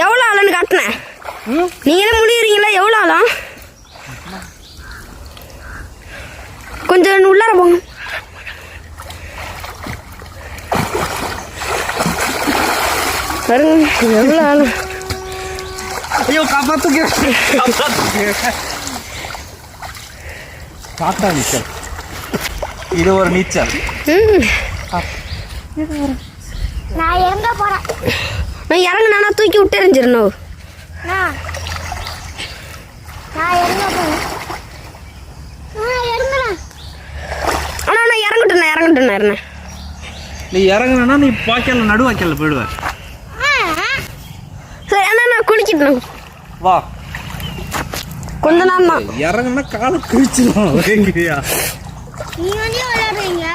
எவ்வளோ ஆழம்னு காட்டினேன். நீங்களே முடியுறீங்களா? எவ்வளோ ஆழம்? கொஞ்சம் உள்ளார போங்க. பாருங்க எவ்வளோ ஆழம். ஐயோ காப்பாத்துங்க. காத்தா நீச்சல். இது ஒரு நீச்சல். நான் எங்க போறேன்? நான் இறங்குனா தூக்கி விட்டு எறிஞ்சிடணும். நான் எங்க போறேன்? ஆனால் நான் இறங்கட்டேன். நீ இறங்குனா நீ வாய்க்கால நடுவாய்க்கால போயிடுவ. சரி அண்ணா நான் குளிக்கிட்டேன். வா கொஞ்ச நேரம் தான் இறங்குனா காலை கிழிச்சிடும். நீ வந்து விளையாடுறீங்க.